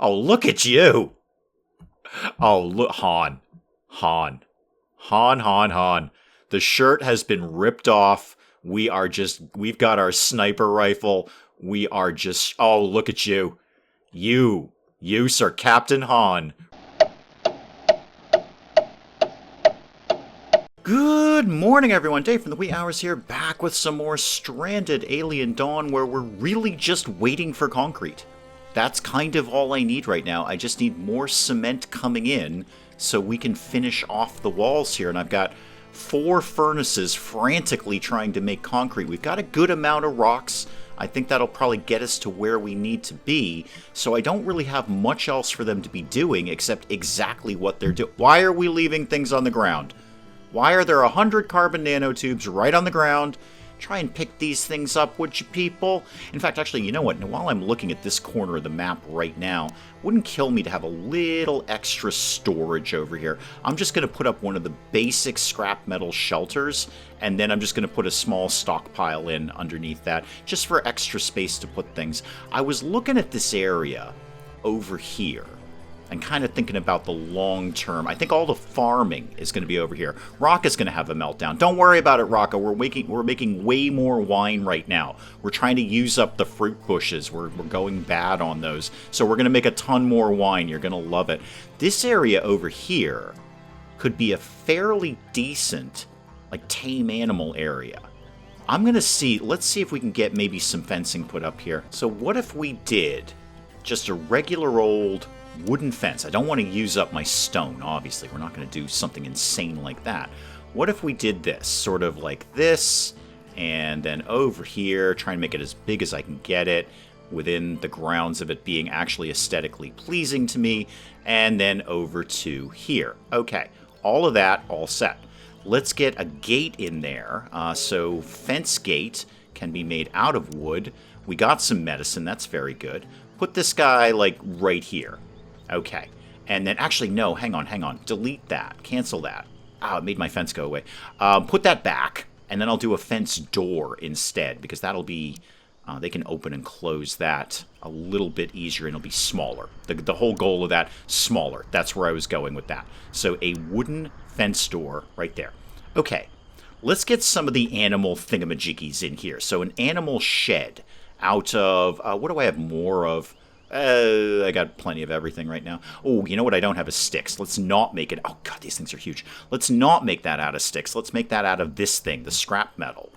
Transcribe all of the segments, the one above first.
Oh, look at you! Oh, look, Han. Han. Han, Han, Han. The shirt has been ripped off. We've got our sniper rifle. We are just, oh, look at you. You, Sir Captain Han. Good morning, everyone. Dave from the Wee Hours here, back with some more Stranded Alien Dawn, where we're really just waiting for concrete. That's kind of all I need right now. I just need more cement coming in so we can finish off the walls here. And I've got 4 furnaces frantically trying to make concrete. We've got a good amount of rocks. I think that'll probably get us to where we need to be. So I don't really have much else for them to be doing except exactly what they're doing. Why are we leaving things on the ground? Why are there 100 carbon nanotubes right on the ground? Try and pick these things up, would you people? In fact, actually, you know what? While I'm looking at this corner of the map right now, wouldn't kill me to have a little extra storage over here. I'm just going to put up one of the basic scrap metal shelters, and then I'm just going to put a small stockpile in underneath that, just for extra space to put things. I was looking at this area over here, and kind of thinking about the long term. I think all the farming is going to be over here. Rocca's going to have a meltdown. Don't worry about it, Rocca. We're making way more wine right now. We're trying to use up the fruit bushes. We're going bad on those. So we're going to make a ton more wine. You're going to love it. This area over here could be a fairly decent, like, tame animal area. I'm going to see, let's see if we can get maybe some fencing put up here. So what if we did just a regular old wooden fence? I don't want to use up my stone, obviously. We're not going to do something insane like that. What if we did this, sort of like this, and then over here, try and make it as big as I can get it, within the grounds of it being actually aesthetically pleasing to me, and then over to here. Okay, all of that, all set. Let's get a gate in there. So fence gate can be made out of wood. We got some medicine, that's very good. Put this guy, like, right here. Okay, and then, actually, no, hang on. Delete that. Cancel that. Oh, it made my fence go away. Put that back, and then I'll do a fence door instead, because that'll be, they can open and close that a little bit easier, and it'll be smaller. The whole goal of that, smaller. That's where I was going with that. So a wooden fence door right there. Okay, let's get some of the animal thingamajiggies in here. So an animal shed out of, what do I have more of? I got plenty of everything right now. Oh, you know what I don't have is sticks. Let's not make it... Oh, God, these things are huge. Let's not make that out of sticks. Let's make that out of this thing, the scrap metal.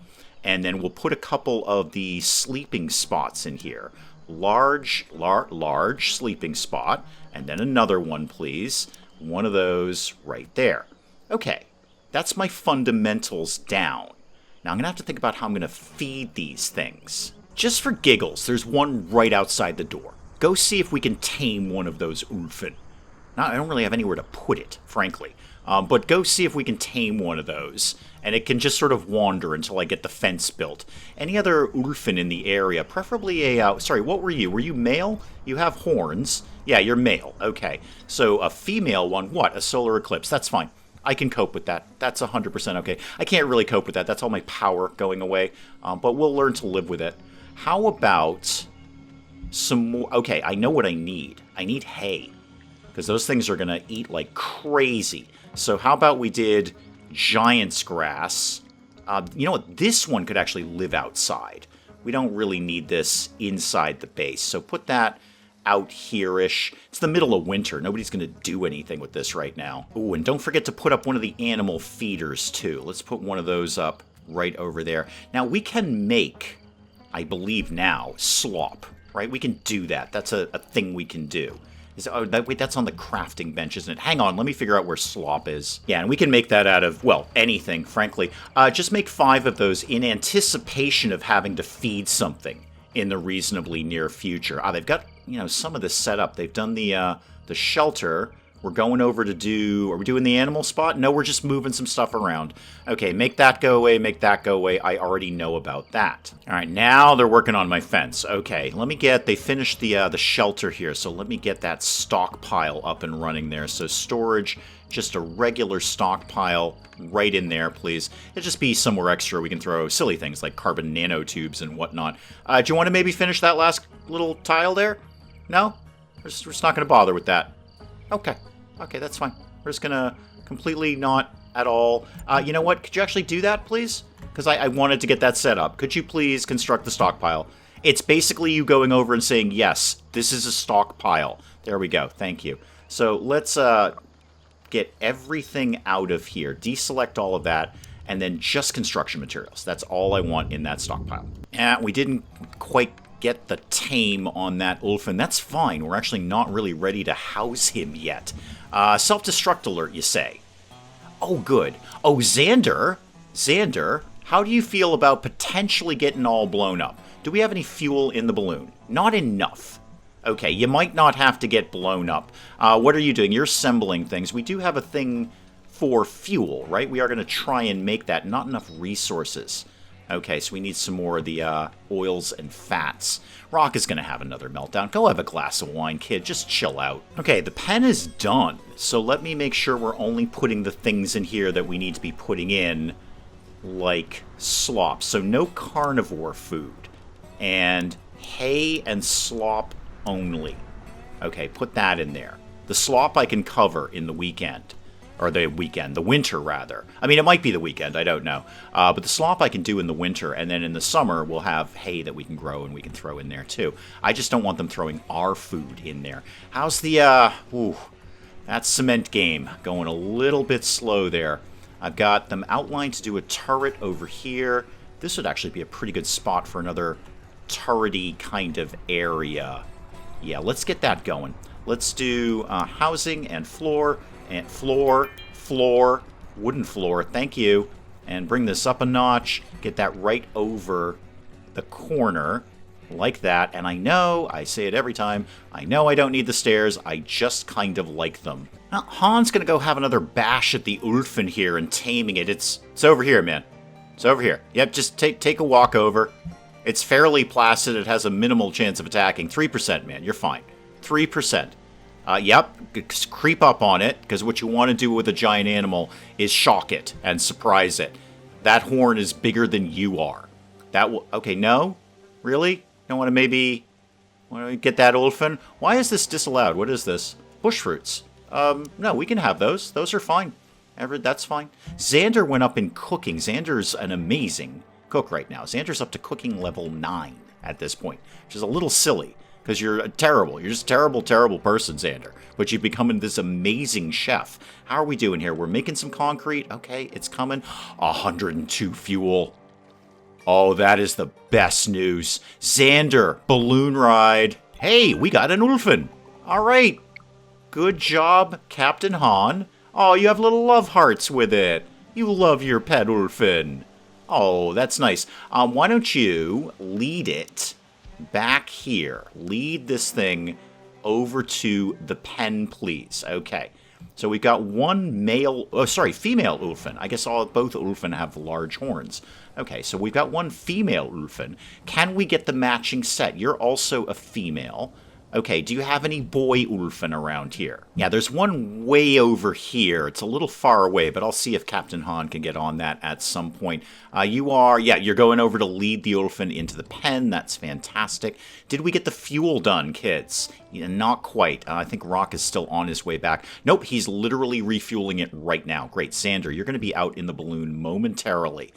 And then we'll put a couple of the sleeping spots in here. Large sleeping spot. And then another one, please. One of those right there. Okay, that's my fundamentals down. Now I'm going to have to think about how I'm going to feed these things. Just for giggles, there's one right outside the door. Go see if we can tame one of those Ulfen. Now, I don't really have anywhere to put it, frankly. But go see if we can tame one of those. And it can just sort of wander until I get the fence built. Any other Ulfen in the area? Preferably a... sorry, what were you? Were you male? You have horns. Yeah, you're male. Okay. So a female one. What? A solar eclipse. That's fine. I can cope with that. That's 100% okay. I can't really cope with that. That's all my power going away. But we'll learn to live with it. How about some more? Okay, I know what I need. I need hay, because those things are going to eat like crazy. So how about we did giant's grass? You know what? This one could actually live outside. We don't really need this inside the base. So put that out here-ish. It's the middle of winter. Nobody's going to do anything with this right now. Ooh, and don't forget to put up one of the animal feeders, too. Let's put one of those up right over there. Now, we can make, I believe now, slop. Right? We can do that. That's a thing we can do. Wait, that's on the crafting bench, isn't it? Hang on, let me figure out where slop is. Yeah, and we can make that out of, well, anything, frankly. Just make 5 of those in anticipation of having to feed something in the reasonably near future. They've got, you know, some of this set up. They've done the shelter. We're going over to do... Are we doing the animal spot? No, we're just moving some stuff around. Okay, make that go away, make that go away. I already know about that. All right, now they're working on my fence. Okay, let me get... They finished the shelter here, so let me get that stockpile up and running there. So storage, just a regular stockpile right in there, please. It'll just be somewhere extra. We can throw silly things like carbon nanotubes and whatnot. Do you want to maybe finish that last little tile there? No? We're just not going to bother with that. Okay. Okay, that's fine. We're just going to completely not at all. You know what? Could you actually do that, please? Because I wanted to get that set up. Could you please construct the stockpile? It's basically you going over and saying, yes, this is a stockpile. There we go. Thank you. So let's get everything out of here. Deselect all of that. And then just construction materials. That's all I want in that stockpile. We didn't quite get the tame on that Ulfin. That's fine. We're actually not really ready to house him yet. Self-destruct alert, you say? Oh, good. Oh, Xander? Xander, how do you feel about potentially getting all blown up? Do we have any fuel in the balloon? Not enough. Okay, you might not have to get blown up. What are you doing? You're assembling things. We do have a thing for fuel, right? We are going to try and make that. Not enough resources. Okay, so we need some more of the oils and fats. Rock is going to have another meltdown. Go have a glass of wine, kid. Just chill out. Okay, the pen is done. So let me make sure we're only putting the things in here that we need to be putting in, like slop. So no carnivore food. And hay and slop only. Okay, put that in there. The slop I can cover in the weekend. Or the winter, rather. I mean, it might be the weekend, I don't know. But the slop I can do in the winter, and then in the summer, we'll have hay that we can grow and we can throw in there, too. I just don't want them throwing our food in there. How's the, that cement game going a little bit slow there. I've got them outlined to do a turret over here. This would actually be a pretty good spot for another turret-y kind of area. Yeah, let's get that going. Let's do housing and floor. And floor, wooden floor, thank you. And bring this up a notch. Get that right over the corner, like that. And I know, I say it every time, I know I don't need the stairs, I just kind of like them. Now, Han's gonna go have another bash at the Ulfin here and taming it. It's over here, man. It's over here. Yep, just take a walk over. It's fairly placid, it has a minimal chance of attacking. 3%, man, you're fine. 3%. Yep, creep up on it, because what you want to do with a giant animal is shock it and surprise it. That horn is bigger than you are. That will... Okay, no? Really? Don't want to maybe... Want to get that Ulfin? Why is this disallowed? What is this? Bush fruits. No, we can have those. Those are fine. That's fine. Xander went up in cooking. Xander's an amazing cook right now. Xander's up to cooking level 9 at this point, which is a little silly. Because you're terrible. You're just a terrible, terrible person, Xander. But you've become this amazing chef. How are we doing here? We're making some concrete. Okay, it's coming. 102 fuel. Oh, that is the best news. Xander, balloon ride. Hey, we got an Ulfin. All right. Good job, Captain Han. Oh, you have little love hearts with it. You love your pet Ulfin. Oh, that's nice. Why don't you lead it back here. Lead this thing over to the pen, please. Okay. So we've got one female Ulfin. I guess both Ulfin have large horns. Okay, so we've got one female Ulfin. Can we get the matching set? You're also a female. Okay, do you have any boy Ulfin around here? Yeah, there's one way over here. It's a little far away, but I'll see if Captain Han can get on that at some point. You're going over to lead the Ulfin into the pen. That's fantastic. Did we get the fuel done, kids? Yeah, not quite. I think Rock is still on his way back. Nope, he's literally refueling it right now. Great, Xander, you're going to be out in the balloon momentarily.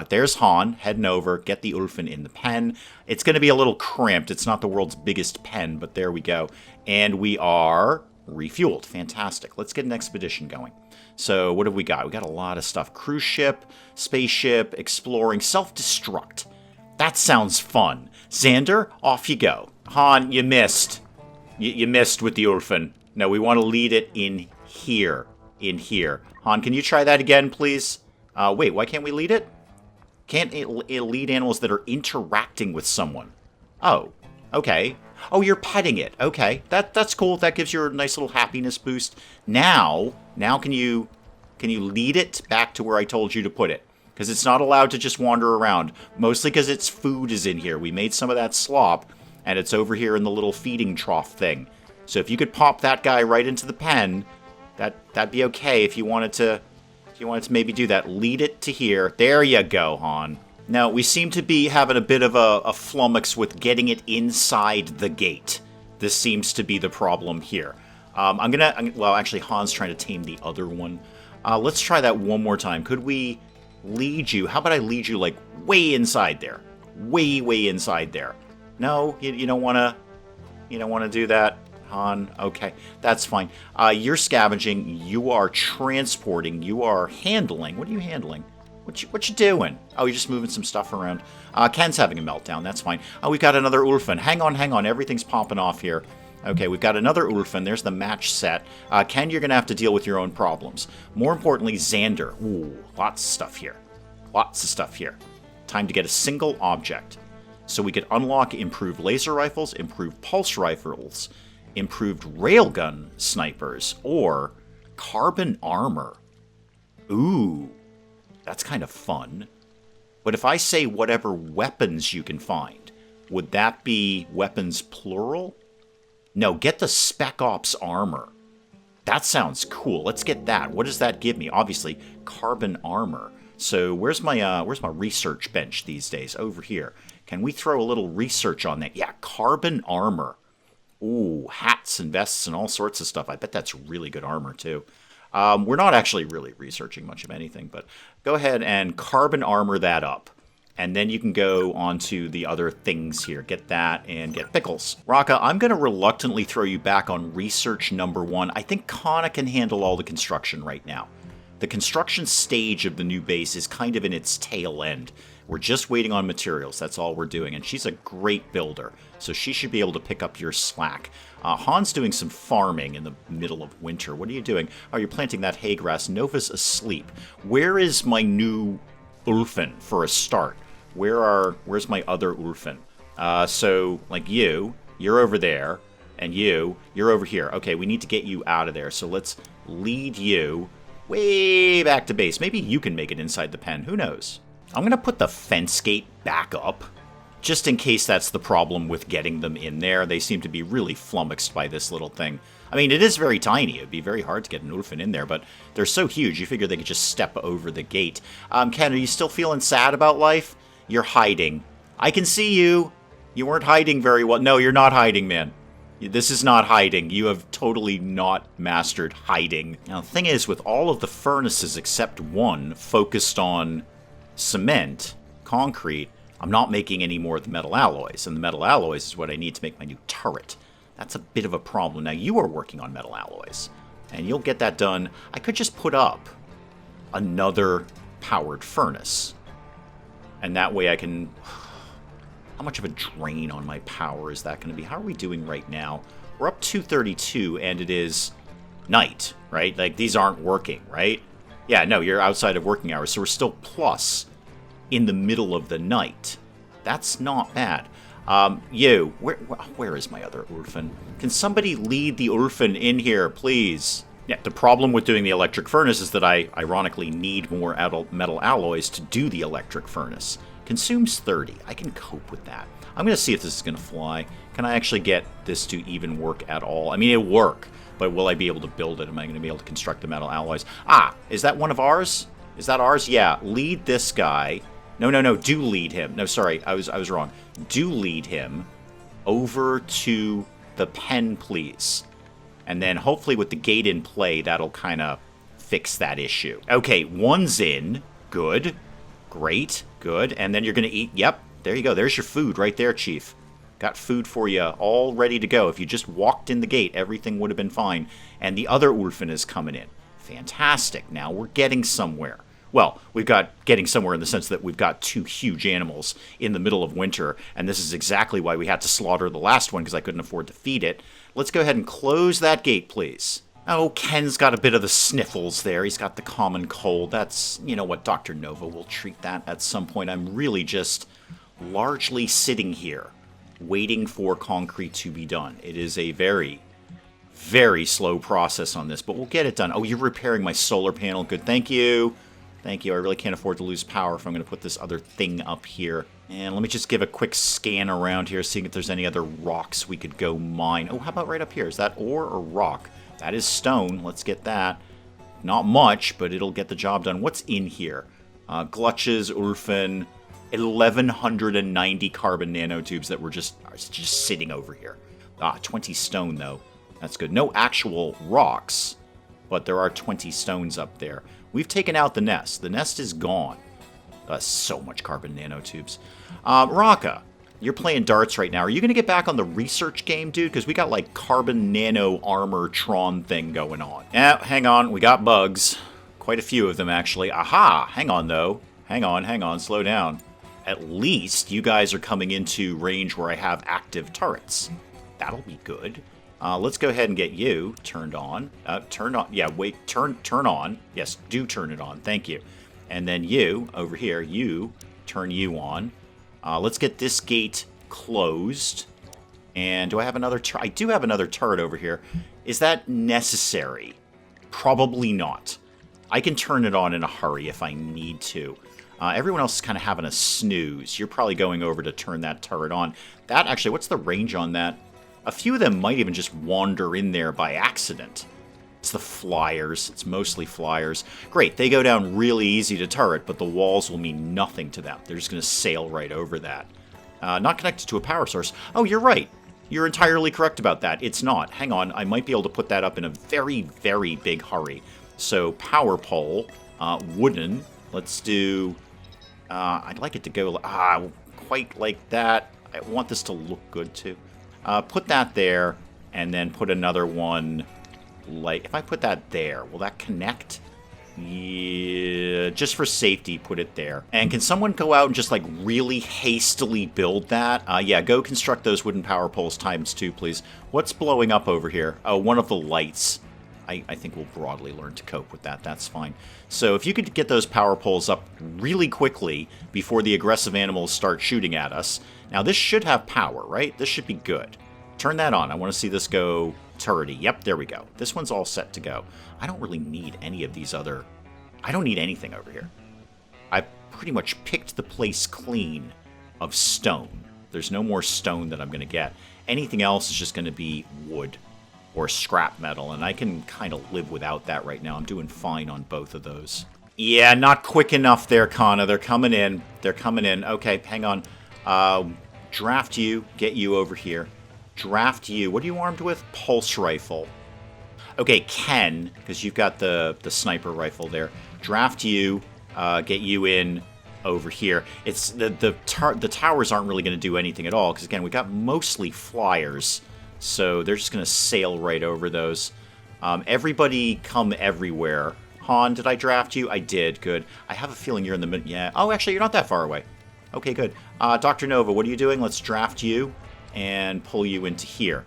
There's Han, heading over, get the Ulfin in the pen. It's going to be a little cramped. It's not the world's biggest pen, but there we go. And we are refueled. Fantastic. Let's get an expedition going. So what have we got? We got a lot of stuff. Cruise ship, spaceship, exploring, self-destruct. That sounds fun. Xander, off you go. Han, you missed. You missed with the Ulfin. No, we want to lead it in here. In here. Han, can you try that again, please? Wait, why can't we lead it? Can't it lead animals that are interacting with someone? Oh, okay. Oh, you're petting it. Okay, that's cool. That gives you a nice little happiness boost. Now can you lead it back to where I told you to put it? Because it's not allowed to just wander around. Mostly because its food is in here. We made some of that slop, and it's over here in the little feeding trough thing. So if you could pop that guy right into the pen, that'd be okay if you wanted to. If you wanted to maybe do that, lead it to here. There you go, Han. Now, we seem to be having a bit of a flummox with getting it inside the gate. This seems to be the problem here. Well, actually, Han's trying to tame the other one. Let's try that one more time. Could we lead you? How about I lead you, like, way inside there? Way inside there. No, you don't want to... You don't want to do that, Han? Okay, that's fine. You're scavenging. You are transporting. You are handling. What are you handling? What you doing? Oh, you're just moving some stuff around. Ken's having a meltdown. That's fine. Oh, we've got another Ulfin. Hang on. Everything's popping off here. Okay, we've got another Ulfin. There's the match set. Ken, you're going to have to deal with your own problems. More importantly, Xander. Ooh, lots of stuff here. Time to get a single object. So we could unlock improved laser rifles, improved pulse rifles, improved railgun snipers, or carbon armor. Ooh. That's kind of fun. But if I say whatever weapons you can find, would that be weapons plural? No, get the Spec Ops armor. That sounds cool. Let's get that. What does that give me? Obviously, carbon armor. So where's my research bench these days? Over here. Can we throw a little research on that? Yeah, carbon armor. Ooh, hats and vests and all sorts of stuff. I bet that's really good armor, too. We're not actually really researching much of anything, but go ahead and carbon armor that up. And then you can go on to the other things here. Get that and get pickles. Raka, I'm going to reluctantly throw you back on research number 1. I think Kana can handle all the construction right now. The construction stage of the new base is kind of in its tail end. We're just waiting on materials. That's all we're doing. And she's a great builder, so she should be able to pick up your slack. Han's doing some farming in the middle of winter. What are you doing? Oh, you're planting that hay grass. Nova's asleep. Where is my new Ulfin for a start? Where's my other Ulfin? So, like you're over there, and you're over here. Okay, we need to get you out of there. So let's lead you way back to base. Maybe you can make it inside the pen. Who knows? I'm going to put the fence gate back up, just in case that's the problem with getting them in there. They seem to be really flummoxed by this little thing. I mean, it is very tiny. It'd be very hard to get an Ulfin in there, but they're so huge, you figure they could just step over the gate. Ken, are you still feeling sad about life? You're hiding. I can see you. You weren't hiding very well. No, you're not hiding, man. This is not hiding. You have totally not mastered hiding. Now, the thing is, with all of the furnaces except one focused on cement, concrete, I'm not making any more of the metal alloys, and the metal alloys is what I need to make my new turret. That's a bit of a problem. Now, you are working on metal alloys, and you'll get that done. I could just put up another powered furnace, and that way I can... How much of a drain on my power is that going to be? How are we doing right now? We're up 232, and it is night, right? Like, these aren't working, right? Yeah, no, you're outside of working hours, so we're still plus in the middle of the night. That's not bad. Where is my other Ulfin? Can somebody lead the Ulfin in here, please? Yeah, the problem with doing the electric furnace is that I, ironically, need more metal alloys to do the electric furnace. Consumes 30. I can cope with that. I'm going to see if this is going to fly. Can I actually get this to even work at all? I mean, it'll work, but will I be able to build it? Am I going to be able to construct the metal alloys? Ah, is that one of ours? Is that ours? Yeah, lead this guy. No, do lead him. No, sorry, I was wrong. Do lead him over to the pen, please. And then hopefully with the gate in play, that'll kind of fix that issue. Okay, one's in. Good. Great. Good. And then you're going to eat. Yep. There you go. There's your food right there, Chief. Got food for you all ready to go. If you just walked in the gate, everything would have been fine. And the other Ulfin is coming in. Fantastic. Now we're getting somewhere. Well, we've got getting somewhere in the sense that we've got two huge animals in the middle of winter, and this is exactly why we had to slaughter the last one, because I couldn't afford to feed it. Let's go ahead and close that gate, please. Oh, Ken's got a bit of the sniffles there. He's got the common cold. That's, you know what, Dr. Nova will treat that at some point. I'm really just largely sitting here, waiting for concrete to be done. It is a very, very slow process on this, but we'll get it done. Oh, you're repairing my solar panel. Good, thank you. Thank you. I really can't afford to lose power if I'm going to put this other thing up here. And let me just give a quick scan around here, seeing if there's any other rocks we could go mine. Oh, how about right up here? Is that ore or rock? That is stone. Let's get that. Not much, but it'll get the job done. What's in here? Glutches, Ulfin, 1,190 carbon nanotubes that were just sitting over here. 20 stone, though. That's good. No actual rocks, but there are 20 stones up there. We've taken out the nest. The nest is gone. So much carbon nanotubes. Raka, you're playing darts right now. Are you going to get back on the research game, dude? Because we got, like, carbon nano armor Tron thing going on. Hang on. We got bugs. Quite a few of them, actually. Aha! Hang on, though. Hang on. Slow down. At least you guys are coming into range where I have active turrets. That'll be good. Let's go ahead and get you turned on. Turn on. Yeah, wait. Turn on. Yes, do turn it on. Thank you. And then you, over here, you turn you on. Let's get this gate closed. And do I have another turret? I do have another turret over here. Is that necessary? Probably not. I can turn it on in a hurry if I need to. Everyone else is kind of having a snooze. You're probably going over to turn that turret on. That, actually, what's the range on that? A few of them might even just wander in there by accident. It's the flyers. It's mostly flyers. Great, they go down really easy to turret, but the walls will mean nothing to them. They're just going to sail right over that. Not connected to a power source. Oh, you're right. You're entirely correct about that. It's not. Hang on, I might be able to put that up in a very, very big hurry. So, power pole, wooden. Let's do... I'd like it to go quite like that. I want this to look good, too. Put that there, and then put another one, like... If I put that there, will that connect? Yeah, just for safety, put it there. And can someone go out and just, like, really hastily build that? Yeah, go construct those wooden power poles ×2, please. What's blowing up over here? Oh, one of the lights. I think we'll broadly learn to cope with that. That's fine. So if you could get those power poles up really quickly before the aggressive animals start shooting at us. Now, this should have power, right? This should be good. Turn that on. I want to see this go turrety. Yep, there we go. This one's all set to go. I don't really need any of these other... I don't need anything over here. I've pretty much picked the place clean of stone. There's no more stone that I'm going to get. Anything else is just going to be wood or scrap metal, and I can kind of live without that right now. I'm doing fine on both of those. Yeah, not quick enough there, Kana. They're coming in. They're coming in. Okay, hang on. Draft you. Get you over here. Draft you. What are you armed with? Pulse rifle. Okay, Ken, because you've got the sniper rifle there. Draft you. Get you in over here. It's the towers aren't really going to do anything at all, because, again, we got mostly flyers. So they're just going to sail right over those. Everybody come everywhere. Han, did I draft you? I did. Good. I have a feeling you're in the middle. Yeah. Oh, actually, you're not that far away. Okay, good. Dr. Nova, what are you doing? Let's draft you and pull you into here.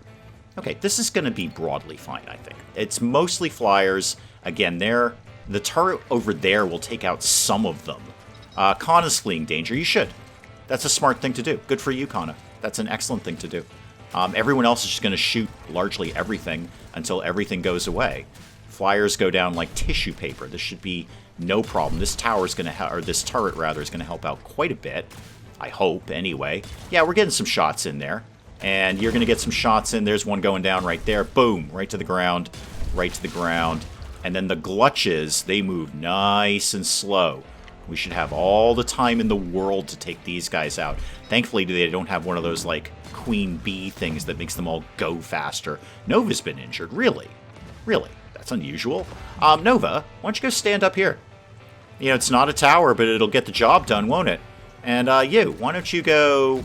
Okay, this is going to be broadly fine, I think. It's mostly flyers. Again, the turret over there will take out some of them. Kana's fleeing danger. You should. That's a smart thing to do. Good for you, Kana. That's an excellent thing to do. Everyone else is just going to shoot largely everything until everything goes away. Flyers go down like tissue paper. This should be no problem. This tower is going to, or this turret rather, is going to help out quite a bit. I hope, anyway. Yeah, we're getting some shots in there, and you're going to get some shots in. There's one going down right there. Boom, right to the ground, right to the ground. And then the glutches, they move nice and slow. We should have all the time in the world to take these guys out. Thankfully, they don't have one of those, like, queen bee things that makes them all go faster. Nova's been injured. Really? Really? That's unusual. Nova, why don't you go stand up here? You know, it's not a tower, but it'll get the job done, won't it? And, you, why don't you go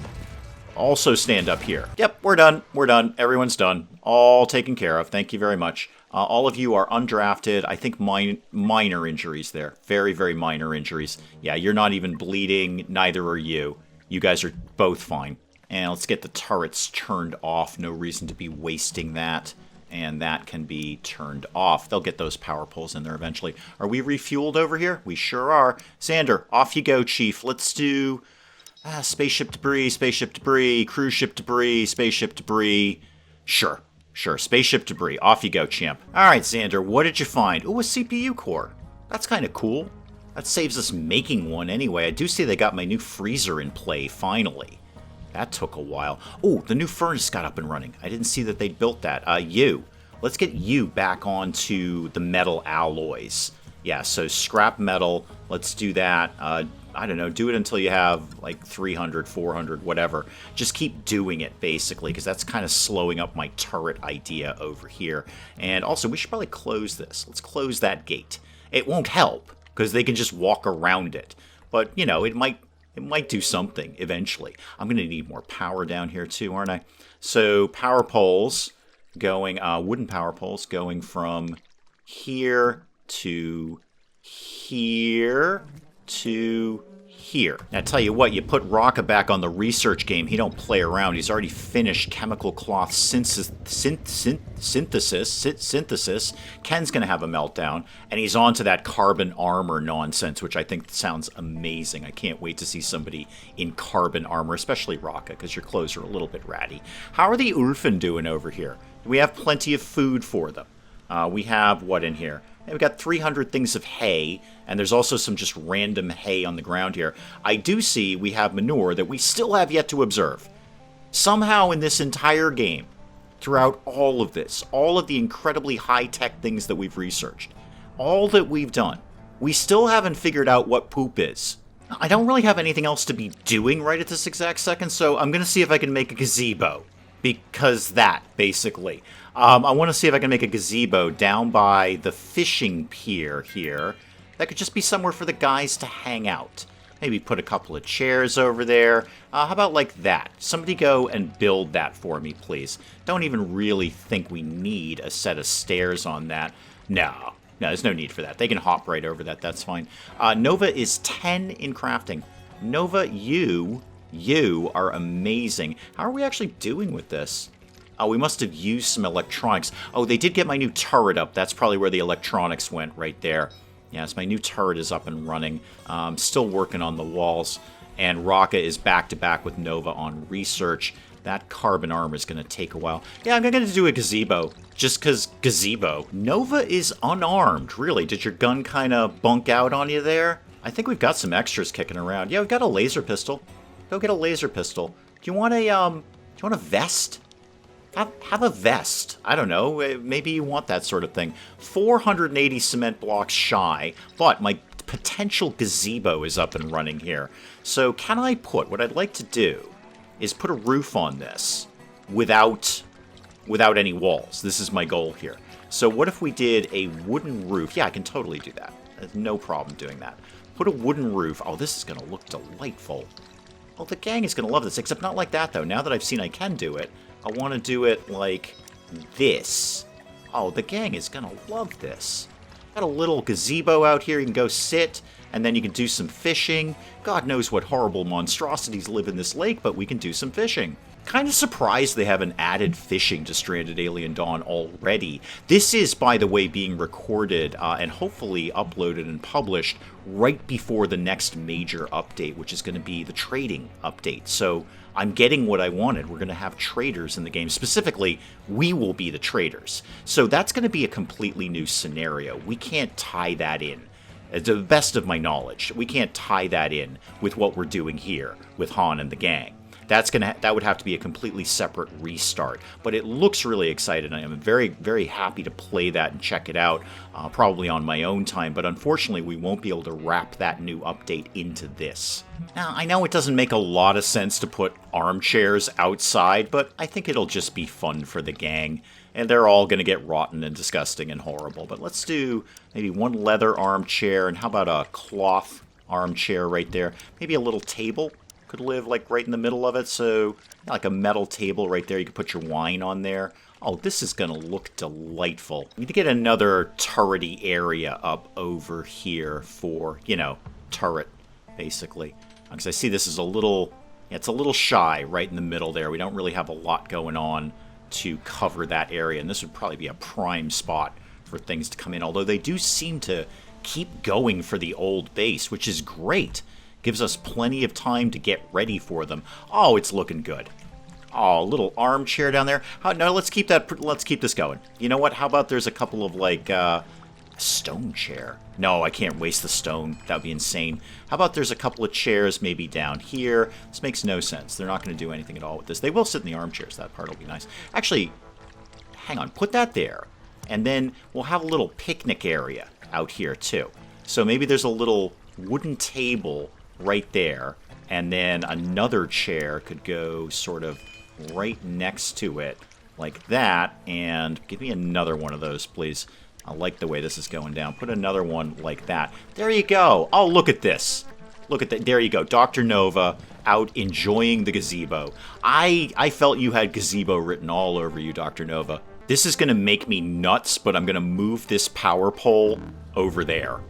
also stand up here? Yep, we're done. We're done. Everyone's done. All taken care of. Thank you very much. All of you are undrafted. I think minor injuries there. Very, very minor injuries. Yeah, you're not even bleeding. Neither are you. You guys are both fine. And let's get the turrets turned off. No reason to be wasting that. And that can be turned off. They'll get those power poles in there eventually. Are we refueled over here? We sure are. Xander, off you go, Chief. Let's do spaceship debris, cruise ship debris, spaceship debris. Sure. Sure, spaceship debris. Off you go, champ. All right, Xander, what did you find? Ooh, a CPU core. That's kind of cool. That saves us making one anyway. I do see they got my new freezer in play, finally. That took a while. Oh, the new furnace got up and running. I didn't see that they'd built that. Let's get you back onto the metal alloys. Yeah, so scrap metal. Let's do that. I don't know, do it until you have like 300, 400, whatever. Just keep doing it, basically, because that's kind of slowing up my turret idea over here. And also, we should probably close this. Let's close that gate. It won't help, because they can just walk around it. But, you know, it might do something eventually. I'm going to need more power down here too, aren't I? So power poles going, wooden power poles going from here to here to here. Now, I tell you what, you put Rocka back on the research game, he don't play around. He's already finished chemical cloth synthesis. Ken's going to have a meltdown, and he's on to that carbon armor nonsense, which I think sounds amazing. I can't wait to see somebody in carbon armor, especially Rocka, because your clothes are a little bit ratty. How are the Ulfen doing over here? We have plenty of food for them. We have what in here? We've got 300 things of hay, and there's also some just random hay on the ground here. I do see we have manure that we still have yet to observe. Somehow in this entire game, throughout all of this, all of the incredibly high-tech things that we've researched, all that we've done, we still haven't figured out what poop is. I don't really have anything else to be doing right at this exact second, so I'm going to see if I can make a gazebo. Because that, basically. I want to see if I can make a gazebo down by the fishing pier here. That could just be somewhere for the guys to hang out. Maybe put a couple of chairs over there. How about like that? Somebody go and build that for me, please. Don't even really think we need a set of stairs on that. No, there's no need for that. They can hop right over that. That's fine. Nova is 10 in crafting. Nova, you are amazing. How are we actually doing with this? Oh, we must have used some electronics. Oh, they did get my new turret up. That's probably where the electronics went, right there. Yes, my new turret is up and running. Still working on the walls. And Rocka is back-to-back with Nova on research. That carbon armor is going to take a while. Yeah, I'm going to do a gazebo. Just because gazebo. Nova is unarmed, really. Did your gun kind of bunk out on you there? I think we've got some extras kicking around. Yeah, we've got a laser pistol. Go get a laser pistol. Do you want a vest? Have a vest. I don't know. Maybe you want that sort of thing. 480 cement blocks shy, but my potential gazebo is up and running here. So can I put, what I'd like to do is put a roof on this without any walls. This is my goal here. So what if we did a wooden roof? Yeah, I can totally do that. There's no problem doing that. Put a wooden roof. Oh, this is going to look delightful. Well, the gang is going to love this, except not like that, though. Now that I've seen I can do it, I want to do it like this. Oh, the gang is going to love this. Got a little gazebo out here. You can go sit, and then you can do some fishing. God knows what horrible monstrosities live in this lake, but we can do some fishing. Kind of surprised they haven't added fishing to Stranded Alien Dawn already. This is, by the way, being recorded and hopefully uploaded and published right before the next major update, which is going to be the trading update. So I'm getting what I wanted. We're going to have traders in the game. Specifically, we will be the traders. So that's going to be a completely new scenario. We can't tie that in. To the best of my knowledge, we can't tie that in with what we're doing here with Han and the gang. That would have to be a completely separate restart. But it looks really exciting. I am very, very happy to play that and check it out, probably on my own time. But unfortunately, we won't be able to wrap that new update into this. Now, I know it doesn't make a lot of sense to put armchairs outside, but I think it'll just be fun for the gang. And they're all going to get rotten and disgusting and horrible. But let's do maybe one leather armchair, and how about a cloth armchair right there? Maybe a little table could live like right in the middle of it, so like a metal table right there. You could put your wine on there. Oh, this is gonna look delightful. We need to get another turrety area up over here for, you know, turret, basically. Because I see this is a little, it's a little shy right in the middle there. We don't really have a lot going on to cover that area, and this would probably be a prime spot for things to come in, although they do seem to keep going for the old base, which is great. Gives us plenty of time to get ready for them. Oh, it's looking good. Oh, little armchair down there. No, let's keep this going. You know what? How about there's a couple of, like, stone chair? No, I can't waste the stone. That would be insane. How about there's a couple of chairs maybe down here? This makes no sense. They're not going to do anything at all with this. They will sit in the armchairs. That part will be nice. Actually, hang on. Put that there. And then we'll have a little picnic area out here, too. So maybe there's a little wooden table right there. And then another chair could go sort of right next to it, like that. And give me another one of those, please. I like the way this is going down. Put another one like that. There you go. Oh, look at this. Look at that. There you go. Dr. Nova out enjoying the gazebo. I felt you had gazebo written all over you, Dr. Nova. This is going to make me nuts, but I'm going to move this power pole over there.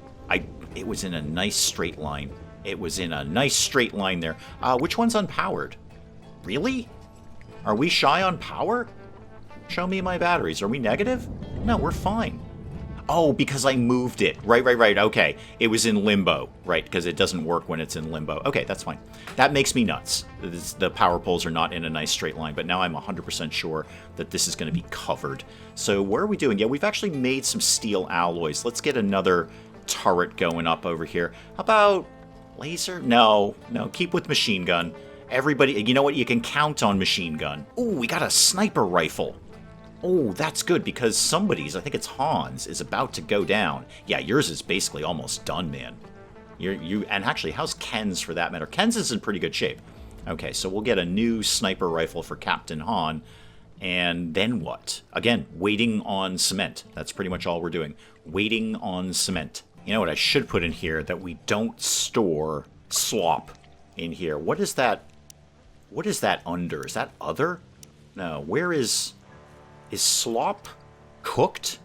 It was in a nice straight line. It was in a nice straight line there. Which one's unpowered? Really? Are we shy on power? Show me my batteries. Are we negative? No, we're fine. Oh, because I moved it. Right. Okay. It was in limbo. Right, because it doesn't work when it's in limbo. Okay, that's fine. That makes me nuts. The power poles are not in a nice straight line, but now I'm 100% sure that this is going to be covered. So what are we doing? Yeah, we've actually made some steel alloys. Let's get another turret going up over here. How about laser? No, keep with machine gun. Everybody, you know what? You can count on machine gun. Ooh, we got a sniper rifle. Oh, that's good, because somebody's, I think it's Hans, is about to go down. Yeah, yours is basically almost done, man. And actually, how's Ken's for that matter? Ken's is in pretty good shape. Okay, so we'll get a new sniper rifle for Captain Han. And then what? Again, waiting on cement. That's pretty much all we're doing. Waiting on cement. You know what I should put in here? That we don't store slop in here. What is that? What is that under? Is that other? No, where is... Is slop cooked?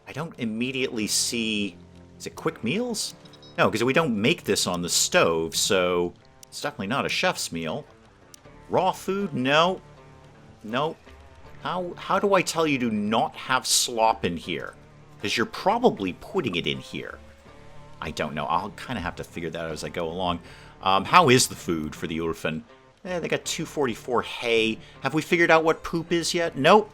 I don't immediately see... Is it quick meals? No, because we don't make this on the stove, so it's definitely not a chef's meal. Raw food? No. No. How do I tell you to not have slop in here? Because you're probably putting it in here. I don't know. I'll kind of have to figure that out as I go along. How is the food for the Ulfen? They got 244 hay. Have we figured out what poop is yet? Nope.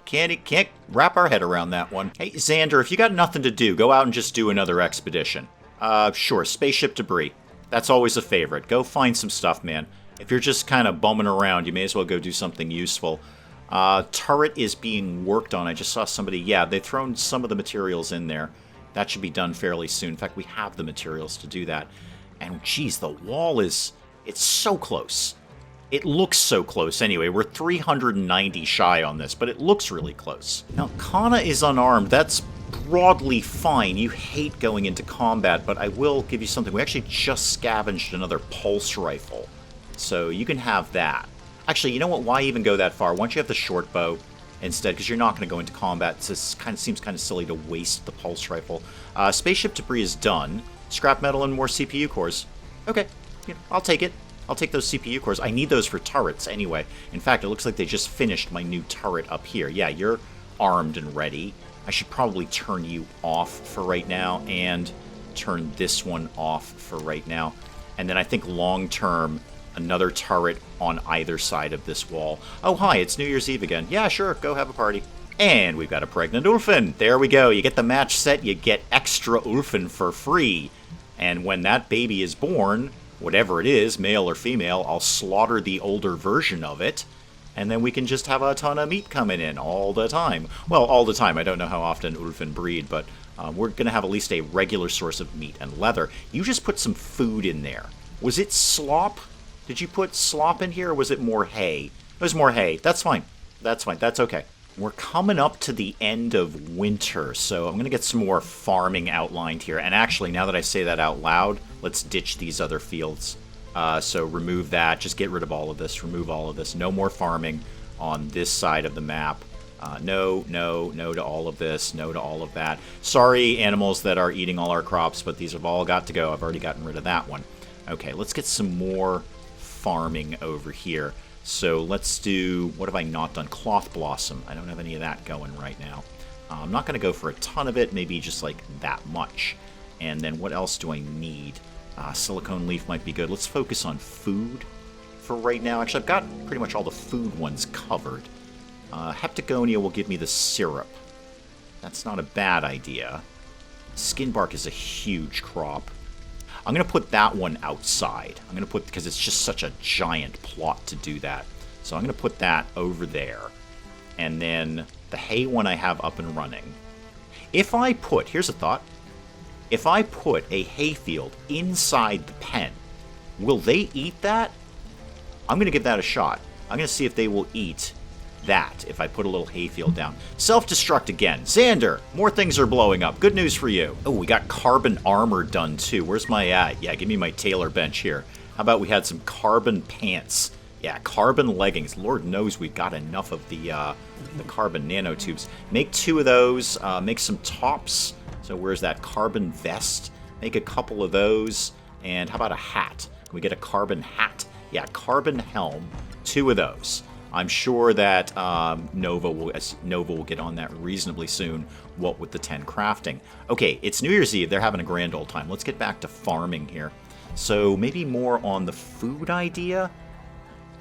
Can't wrap our head around that one. Hey, Xander, if you got nothing to do, go out and just do another expedition. Sure, spaceship debris. That's always a favorite. Go find some stuff, man. If you're just kind of bumming around, you may as well go do something useful. Turret is being worked on. I just saw somebody, yeah, they've thrown some of the materials in there. That should be done fairly soon. In fact, we have the materials to do that. And, geez, the wall is... It's so close. It looks so close anyway. We're 390 shy on this, but it looks really close. Now, Kana is unarmed. That's broadly fine. You hate going into combat, but I will give you something. We actually just scavenged another pulse rifle, so you can have that. Actually, you know what? Why even go that far? Why don't you have the short bow instead? Because you're not going to go into combat. So it kind of seems kind of silly to waste the pulse rifle. Spaceship debris is done. Scrap metal and more CPU cores. Okay, yeah, I'll take it. I'll take those CPU cores. I need those for turrets anyway. In fact, it looks like they just finished my new turret up here. Yeah, you're armed and ready. I should probably turn you off for right now and turn this one off for right now. And then I think long-term, another turret on either side of this wall. Oh, hi, it's New Year's Eve again. Yeah, sure, go have a party. And we've got a pregnant Ulfen. There we go. You get the match set, you get extra Ulfen for free. And when that baby is born... Whatever it is, male or female, I'll slaughter the older version of it, and then we can just have a ton of meat coming in all the time. Well, all the time. I don't know how often Ulfen breed, but we're going to have at least a regular source of meat and leather. You just put some food in there. Was it slop? Did you put slop in here, or was it more hay? It was more hay. That's fine. That's fine. That's okay. We're coming up to the end of winter, so I'm going to get some more farming outlined here. And actually, now that I say that out loud, let's ditch these other fields. So remove that. Just get rid of all of this. Remove all of this. No more farming on this side of the map. No to all of this. No to all of that. Sorry, animals that are eating all our crops, but these have all got to go. I've already gotten rid of that one. Okay, let's get some more farming over here. So let's do, what have I not done? Cloth blossom. I don't have any of that going right now. I'm not going to go for a ton of it, maybe just like that much. And then what else do I need? Silicone leaf might be good. Let's focus on food for right now. Actually, I've got pretty much all the food ones covered. Heptagonia will give me the syrup. That's not a bad idea. Skin bark is a huge crop. I'm going to put that one outside. I'm going to put, because it's just such a giant plot to do that. So I'm going to put that over there. And then the hay one I have up and running. If I put, here's a thought. If I put a hayfield inside the pen, Will they eat that? I'm going to give that a shot. I'm going to see if they will eat that if I put a little hayfield down. Self-destruct again. Xander, more things are blowing up. Good news for you. Oh, we got carbon armor done too. Where's my yeah, give me my tailor bench here. How about we had some carbon pants? Yeah, carbon leggings. Lord knows we've got enough of the carbon nanotubes. Make 2 of those. Make some tops. So where's that carbon vest? Make a couple of those. And how about a hat? Can we get a carbon hat? Yeah, carbon helm. 2 of those. I'm sure that Nova will get on that reasonably soon, what with the 10 crafting. Okay, it's New Year's Eve. They're having a grand old time. Let's get back to farming here. So maybe more on the food idea.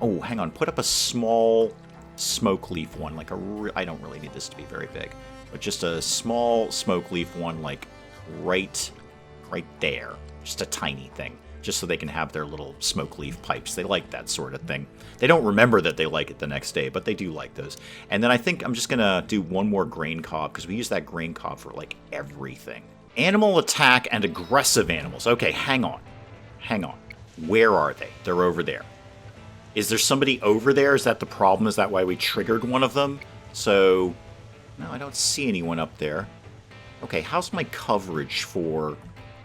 Oh, hang on. Put up a small smoke leaf one. Like I don't really need this to be very big. But just a small smoke leaf one, like right there. Just a tiny thing. Just so they can have their little smoke leaf pipes. They like that sort of thing. They don't remember that they like it the next day, but they do like those. And then I think I'm just going to do one more grain cob, because we use that grain cob for, like, everything. Animal attack and aggressive animals. Okay, hang on. Hang on. Where are they? They're over there. Is there somebody over there? Is that the problem? Is that why we triggered one of them? So, no, I don't see anyone up there. Okay, how's my coverage for...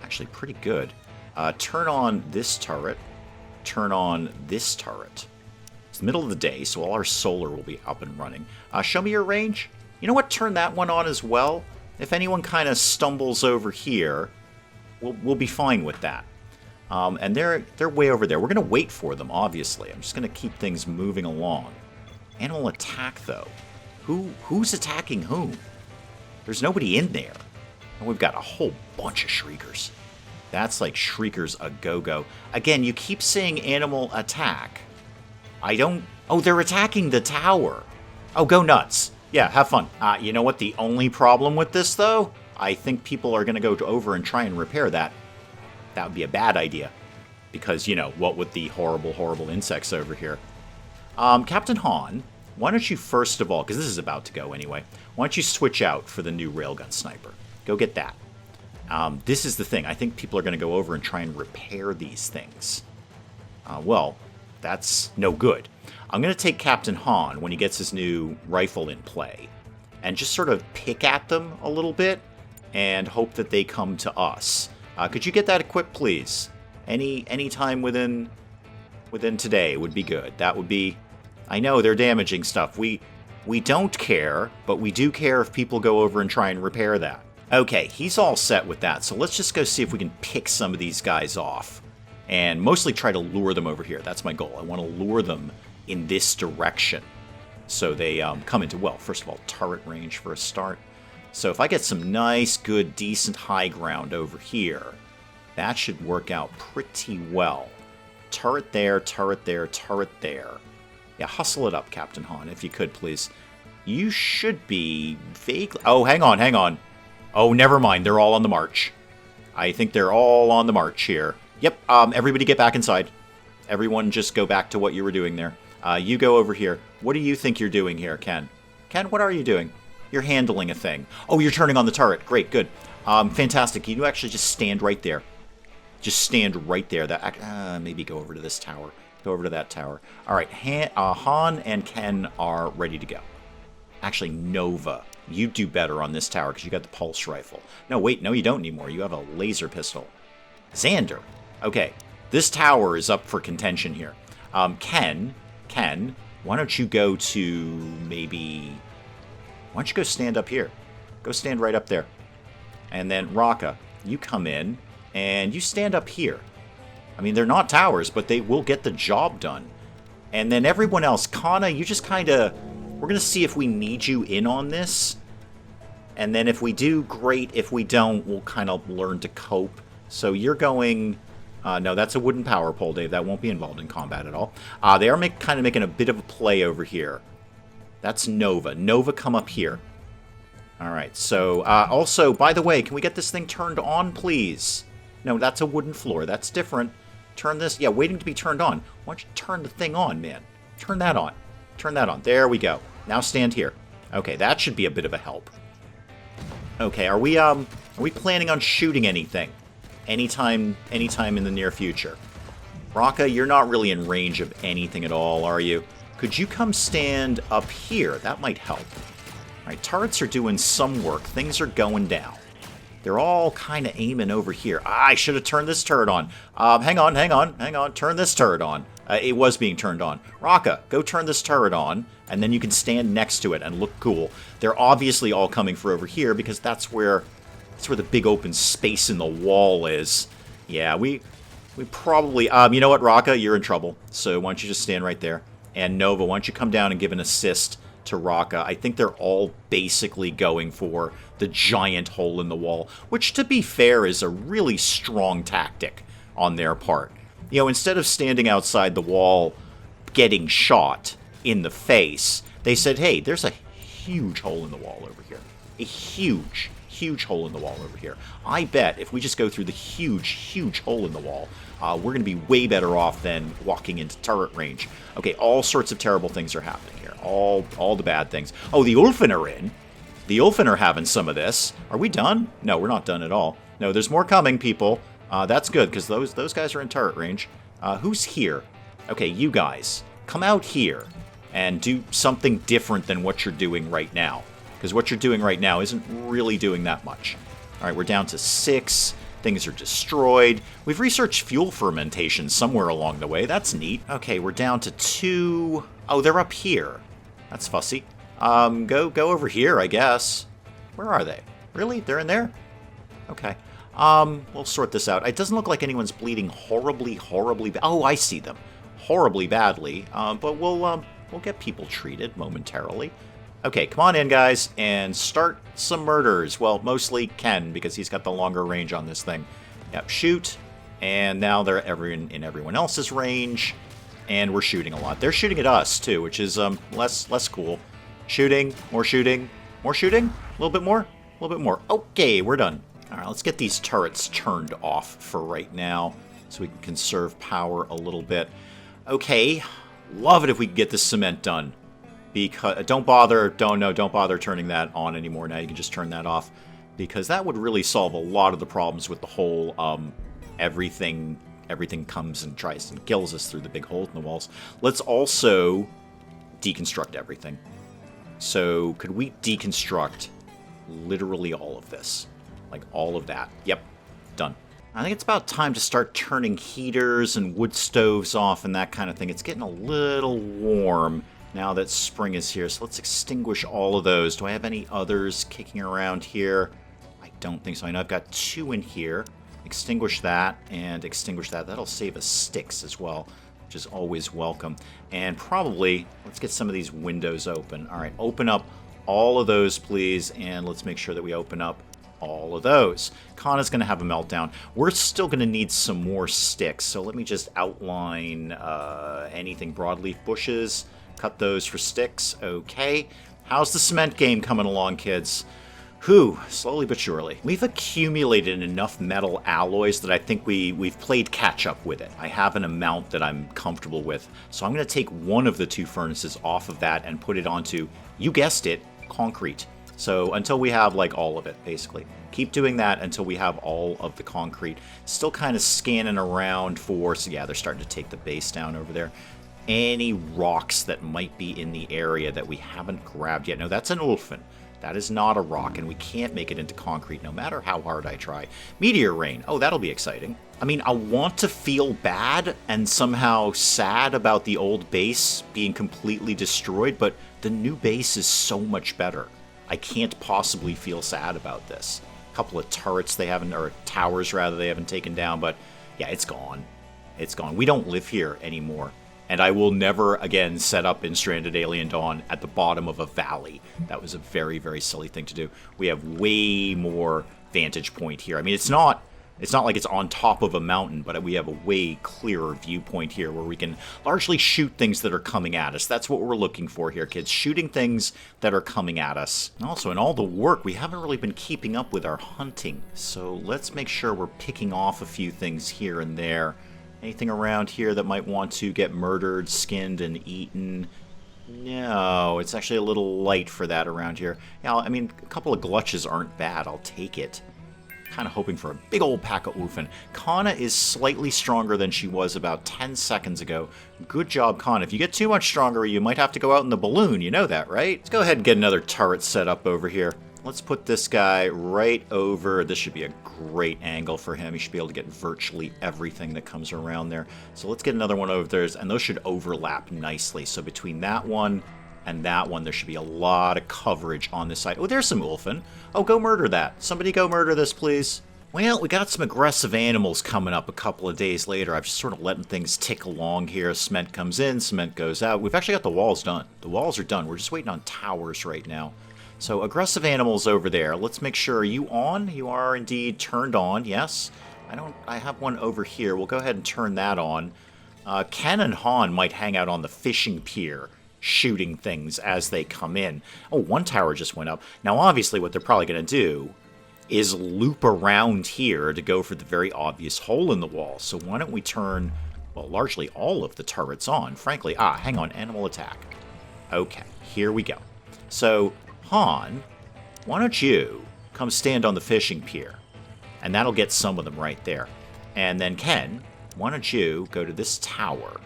Actually, pretty good. Turn on this turret. Turn on this turret. It's the middle of the day, so all our solar will be up and running. Show me your range. You know what? Turn that one on as well. If anyone kind of stumbles over here, we'll be fine with that. And they're way over there. We're going to wait for them, obviously. I'm just going to keep things moving along. Animal attack, though. Who's attacking whom? There's nobody in there. And we've got a whole bunch of shriekers. That's like shriekers a go-go. Again, you keep saying animal attack. I don't... Oh, they're attacking the tower. Oh, go nuts. Yeah, have fun. You know what the only problem with this, though? I think people are going to go over and try and repair that. That would be a bad idea. Because, you know, what with the horrible, horrible insects over here. Captain Han, why don't you first of all, because this is about to go anyway, why don't you switch out for the new railgun sniper? Go get that. This is the thing. I think people are going to go over and try and repair these things. Well, that's no good. I'm going to take Captain Han when he gets his new rifle in play and just sort of pick at them a little bit and hope that they come to us. Could you get that equipped, please? Any time within today would be good. That would be... I know they're damaging stuff. We don't care, but we do care if people go over and try and repair that. Okay, he's all set with that, so let's just go see if we can pick some of these guys off. And mostly try to lure them over here. That's my goal. I want to lure them in this direction. So they come into, well, first of all, turret range for a start. So if I get some nice, good, decent high ground over here, that should work out pretty well. Turret there, turret there, turret there. Yeah, hustle it up, Captain Han, if you could, please. You should be vaguely... Oh, hang on, hang on. Oh, never mind. They're all on the march. I think they're all on the march here. Yep, everybody get back inside. Everyone just go back to what you were doing there. You go over here. What do you think you're doing here, Ken? Ken, what are you doing? You're handling a thing. Oh, you're turning on the turret. Great, good. Fantastic. You actually just stand right there. Just stand right there. That maybe go over to this tower. Go over to that tower. All right, Han and Ken are ready to go. Actually, Nova, you do better on this tower because you got the pulse rifle. No, wait, no, you don't anymore. You have a laser pistol. Xander. Okay, this tower is up for contention here. Ken, why don't you go to maybe... Why don't you go stand up here? Go stand right up there. And then, Raka, you come in and you stand up here. I mean, they're not towers, but they will get the job done. And then everyone else, Kana, you just kind of... We're going to see if we need you in on this. And then if we do, great. If we don't, we'll kind of learn to cope. So you're going... no, that's a wooden power pole, Dave. That won't be involved in combat at all. They are kind of making a bit of a play over here. That's Nova. Nova, come up here. All right, so also, by the way, can we get this thing turned on, please? No, that's a wooden floor. That's different. Turn this... Yeah, waiting to be turned on. Why don't you turn the thing on, man? Turn that on. Turn that on. There we go. Now stand here. Okay, that should be a bit of a help. Okay, are we planning on shooting anything? Anytime in the near future? Raka, you're not really in range of anything at all, are you? Could you come stand up here? That might help. Alright, turrets are doing some work. Things are going down. They're all kind of aiming over here. I should have turned this turret on. Hang on. Turn this turret on. It was being turned on. Raka, go turn this turret on, and then you can stand next to it and look cool. They're obviously all coming for over here because that's where the big open space in the wall is. Yeah, we probably... you know what, Raka? You're in trouble. So why don't you just stand right there. And Nova, why don't you come down and give an assist to Raka? I think they're all basically going for the giant hole in the wall, which, to be fair, is a really strong tactic on their part. You know, instead of standing outside the wall getting shot in the face, they said, hey, there's a huge hole in the wall over here. A huge hole in the wall over here. I bet if we just go through the huge hole in the wall, we're going to be way better off than walking into turret range. Okay, all sorts of terrible things are happening here. All the bad things. Oh, the Ulfen are in. The Ulfen are having some of this. Are we done? No, we're not done at all. No, there's more coming, people. That's good, because those guys are in turret range. Who's here? Okay, you guys. Come out here and do something different than what you're doing right now. Because what you're doing right now isn't really doing that much. Alright, we're down to 6. Things are destroyed. We've researched fuel fermentation somewhere along the way. That's neat. Okay, we're down to 2. Oh, they're up here. That's fussy. Go over here, I guess. Where are they? Really? They're in there? Okay. We'll sort this out. It doesn't look like anyone's bleeding horribly oh, I see them. Horribly badly. But we'll get people treated momentarily. Okay, come on in, guys, and start some murders. Well, mostly Ken, because he's got the longer range on this thing. Yep, shoot. And now they're in everyone else's range. And we're shooting a lot. They're shooting at us, too, which is less cool. Shooting, more shooting, more shooting. A little bit more, a little bit more. Okay, we're done. All right, let's get these turrets turned off for right now so we can conserve power a little bit. Okay, love it if we can get this cement done. Because don't bother turning that on anymore. Now you can just turn that off, because that would really solve a lot of the problems with the whole everything comes and tries and kills us through the big hole in the walls. Let's also deconstruct everything. So could we deconstruct literally all of this? Like all of that. Yep, done. I think it's about time to start turning heaters and wood stoves off and that kind of thing. It's getting a little warm now that spring is here, so let's extinguish all of those. Do I have any others kicking around here? I don't think so. I know I've got 2 in here. Extinguish that and extinguish that. That'll save us sticks as well, which is always welcome. And probably, let's get some of these windows open. All right, open up all of those, please, and let's make sure that we open up all of those. Kana's going to have a meltdown. We're still going to need some more sticks, so let me just outline anything. Broadleaf bushes. Cut those for sticks. Okay. How's the cement game coming along, kids? Whew, slowly but surely. We've accumulated enough metal alloys that I think we've played catch up with it. I have an amount that I'm comfortable with. So I'm going to take one of the 2 furnaces off of that and put it onto, you guessed it, concrete. So until we have like all of it, basically. Keep doing that until we have all of the concrete. Still kind of scanning around for, so yeah, they're starting to take the base down over there. Any rocks that might be in the area that we haven't grabbed yet. No, that's an Ulfen. That is not a rock, and we can't make it into concrete no matter how hard I try. Meteor rain. Oh, that'll be exciting. I mean, I want to feel bad and somehow sad about the old base being completely destroyed, but the new base is so much better. I can't possibly feel sad about this. A couple of turrets they haven't, or towers rather, they haven't taken down, but yeah, it's gone. It's gone. We don't live here anymore. And I will never again set up in Stranded Alien Dawn at the bottom of a valley. That was a very, very silly thing to do. We have way more vantage point here. I mean, it's not like it's on top of a mountain, but we have a way clearer viewpoint here where we can largely shoot things that are coming at us. That's what we're looking for here, kids. Shooting things that are coming at us. And also, in all the work, we haven't really been keeping up with our hunting. So let's make sure we're picking off a few things here and there. Anything around here that might want to get murdered, skinned, and eaten? No, it's actually a little light for that around here. Yeah, I mean, a couple of glutches aren't bad. I'll take it. Kind of hoping for a big old pack of Ulfen. Kana is slightly stronger than she was about 10 seconds ago. Good job, Kana. If you get too much stronger, you might have to go out in the balloon. You know that, right? Let's go ahead and get another turret set up over here. Let's put this guy right over. This should be a great angle for him. He should be able to get virtually everything that comes around there. So let's get another one over there, and those should overlap nicely. So between that one and that one, there should be a lot of coverage on this side. Oh, there's some Ulfen. Oh, go murder that. Somebody go murder this, please. Well, we got some aggressive animals coming up a couple of days later. I've just sort of letting things tick along here. Cement comes in, cement goes out. We've actually got the walls done. The walls are done. We're just waiting on towers right now. So aggressive animals over there. Let's make sure. Are you on? You are indeed turned on. Yes. I have one over here. We'll go ahead and turn that on. Ken and Han might hang out on the fishing pier, shooting things as they come in. Oh, one tower just went up. Now, obviously, what they're probably going to do is loop around here to go for the very obvious hole in the wall. So why don't we turn, well, largely all of the turrets on, frankly. Hang on, animal attack. Okay, here we go. So, Han, why don't you come stand on the fishing pier? And that'll get some of them right there. And then Ken, why don't you go to this tower?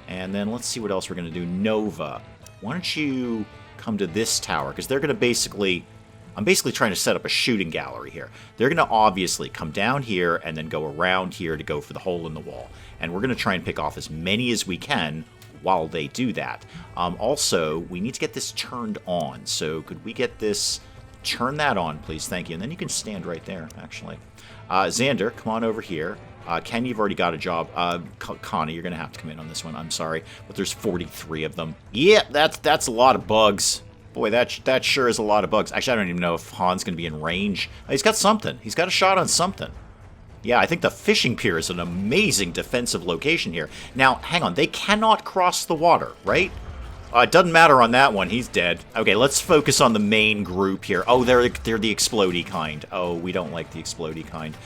And then let's see what else we're going to do. Nova, why don't you come to this tower? Because they're going to basically... I'm basically trying to set up a shooting gallery here. They're going to obviously come down here and then go around here to go for the hole in the wall. And we're going to try and pick off as many as we can while they do that. Also, we need to get this turned on. So could we get this... Turn that on, please. Thank you. And then you can stand right there, actually. Xander, come on over here. Ken, you've already got a job. Connie, you're going to have to come in on this one. I'm sorry, but there's 43 of them. Yeah, that's a lot of bugs. Boy, that sure is a lot of bugs. Actually, I don't even know if Han's going to be in range. He's got something. He's got a shot on something. Yeah, I think the fishing pier is an amazing defensive location here. Now, hang on. They cannot cross the water, right? It doesn't matter on that one. He's dead. Okay, let's focus on the main group here. Oh, they're the explodey kind. Oh, we don't like the explodey kind.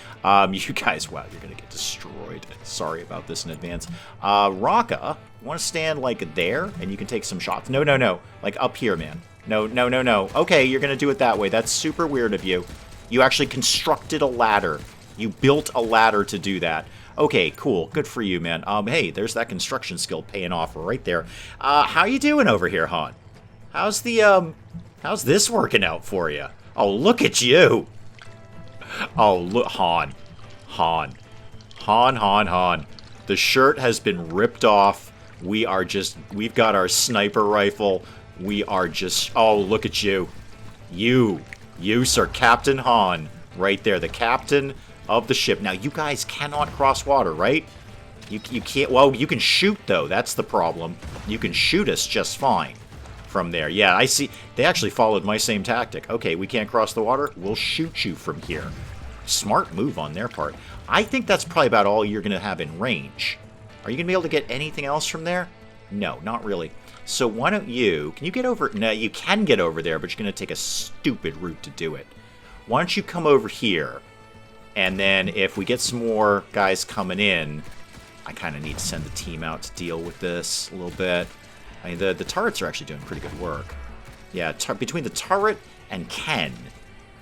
You guys, wow, you're going to get destroyed. Sorry about this in advance. Raka, you want to stand, like, there? And you can take some shots. No. Like, up here, man. No. Okay, you're going to do it that way. That's super weird of you. You actually constructed a ladder. You built a ladder to do that. Okay, cool. Good for you, man. Hey, there's that construction skill paying off right there. How you doing over here, Han? How's this working out for you? Oh, look at you. Oh, look, Han. The shirt has been ripped off. We've got our sniper rifle. Oh, look at you. You, sir, Captain Han, right there, the captain of the ship. Now, you guys cannot cross water, right? You can't... Well, you can shoot, though. That's the problem. You can shoot us just fine from there. Yeah, I see. They actually followed my same tactic. Okay, we can't cross the water. We'll shoot you from here. Smart move on their part. I think that's probably about all you're going to have in range. Are you going to be able to get anything else from there? No, not really. So why don't you... Can you get over... No, you can get over there, but you're going to take a stupid route to do it. Why don't you come over here? And then if we get some more guys coming in, I kind of need to send the team out to deal with this a little bit. I mean, the turrets are actually doing pretty good work. Yeah, between the turret and Ken,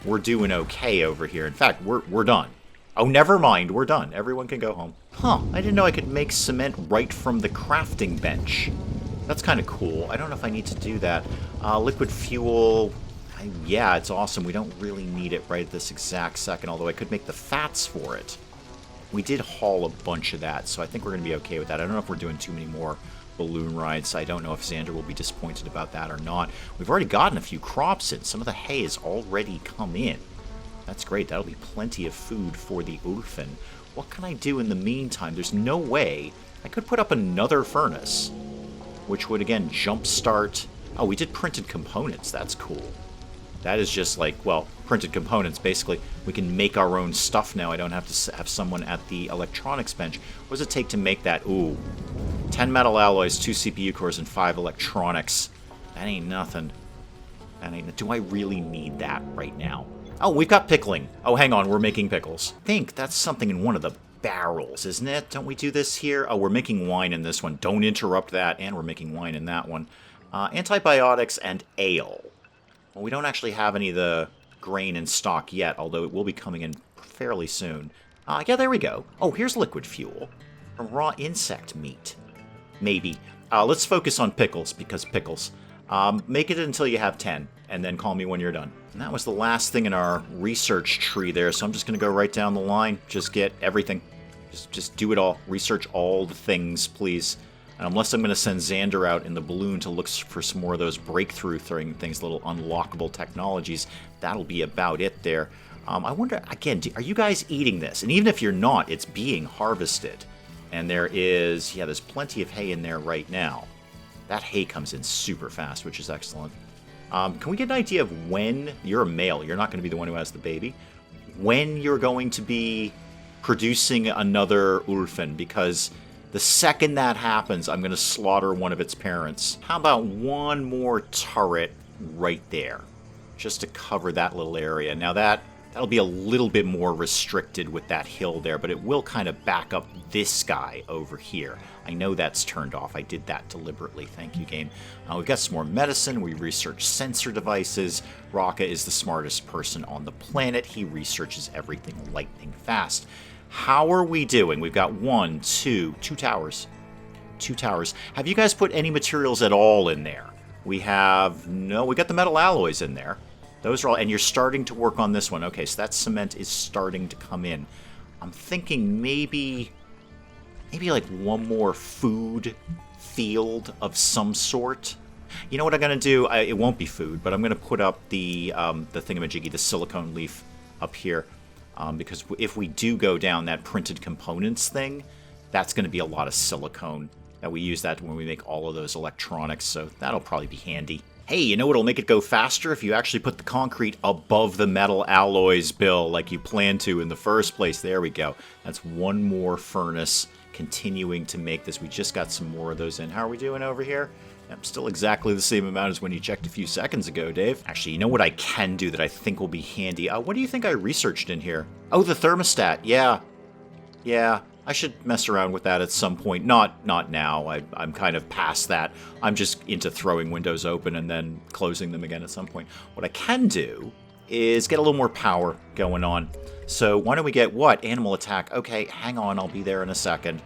we're doing okay over here. In fact, we're done. Oh, never mind, we're done. Everyone can go home. Huh, I didn't know I could make cement right from the crafting bench. That's kind of cool. I don't know if I need to do that. Liquid fuel... Yeah, it's awesome. We don't really need it right at this exact second, although I could make the fats for it. We did haul a bunch of that, so I think we're going to be okay with that. I don't know if we're doing too many more balloon rides. I don't know if Xander will be disappointed about that or not. We've already gotten a few crops in. Some of the hay has already come in. That's great. That'll be plenty of food for the Ulfen. What can I do in the meantime? There's no way. I could put up another furnace, which would, again, jumpstart... Oh, we did printed components. That's cool. That is just like, well, printed components, basically. We can make our own stuff now. I don't have to have someone at the electronics bench. What does it take to make that? Ooh, 10 metal alloys, 2 CPU cores, and 5 electronics. That ain't nothing. Do I really need that right now? Oh, we've got pickling. Oh, hang on, we're making pickles. I think that's something in one of the barrels, isn't it? Don't we do this here? Oh, we're making wine in this one. Don't interrupt that. And we're making wine in that one. Antibiotics and ale. Well, we don't actually have any of the grain in stock yet, although it will be coming in fairly soon. Yeah, there we go. Oh, here's liquid fuel from raw insect meat. Maybe. Let's focus on pickles, because pickles. Make it until you have 10, and then call me when you're done. And that was the last thing in our research tree there, so I'm just going to go right down the line. Just get everything. Just do it all. Research all the things, please. And unless I'm going to send Xander out in the balloon to look for some more of those breakthrough things, little unlockable technologies, that'll be about it there. I wonder, again, are you guys eating this? And even if you're not, it's being harvested. And there's plenty of hay in there right now. That hay comes in super fast, which is excellent. Can we get an idea of when you're a male? You're not going to be the one who has the baby. When you're going to be producing another Ulfen, because the second that happens, I'm going to slaughter one of its parents. How about one more turret right there, just to cover that little area? Now that'll be a little bit more restricted with that hill there, but it will kind of back up this guy over here. I know that's turned off. I did that deliberately. Thank you, game. We've got some more medicine. We research sensor devices. Raka is the smartest person on the planet. He researches everything lightning fast. How are we doing? We've got two towers. Two towers. Have you guys put any materials at all in there? We got the metal alloys in there. Those are all, and you're starting to work on this one. Okay, so that cement is starting to come in. I'm thinking maybe like one more food field of some sort. You know what I'm going to do? It won't be food, but I'm going to put up the thingamajiggy, the silicone leaf up here. Because if we do go down that printed components thing, that's going to be a lot of silicone. That we use that when we make all of those electronics, so that'll probably be handy. Hey, you know what'll make it go faster? If you actually put the concrete above the metal alloys, Bill, like you planned to in the first place. There we go. That's one more furnace continuing to make this. We just got some more of those in. How are we doing over here? Yep, still exactly the same amount as when you checked a few seconds ago, Dave. Actually, you know what I can do that I think will be handy? What do you think I researched in here? Oh, the thermostat. Yeah, I should mess around with that at some point. Not now. I'm kind of past that. I'm just into throwing windows open and then closing them again at some point. What I can do is get a little more power going on. So why don't we get what? Animal attack. Okay, hang on. I'll be there in a second.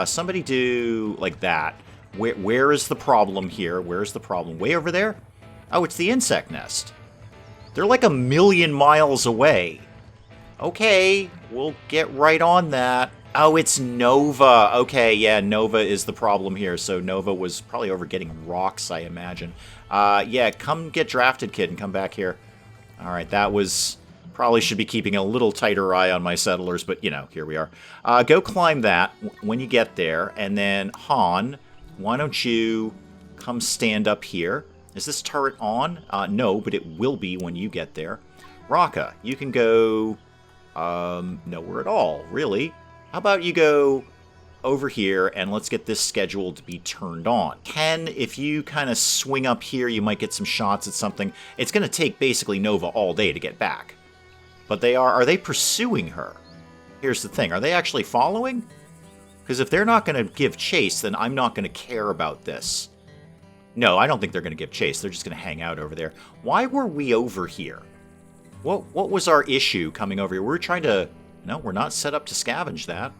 Somebody do like that. Where is the problem here? Where's the problem? Way over there? Oh, it's the insect nest. They're like 1,000,000 miles away. Okay, we'll get right on that. Oh, it's Nova. Okay, yeah, Nova is the problem here. So Nova was probably over getting rocks, I imagine. Yeah, come get drafted, kid, and come back here. All right, that was... Probably should be keeping a little tighter eye on my settlers, but, you know, here we are. Go climb that when you get there, and then, Han, why don't you come stand up here? Is this turret on? No, but it will be when you get there. Raka, you can go nowhere at all, really. How about you go over here, and let's get this scheduled to be turned on. Ken, if you kind of swing up here, you might get some shots at something. It's going to take basically Nova all day to get back. But are they pursuing her? Here's the thing, are they actually following? Because if they're not going to give chase, then I'm not going to care about this. No, I don't think they're going to give chase. They're just going to hang out over there. Why were we over here? What was our issue coming over here? We're trying to... No, we're not set up to scavenge that.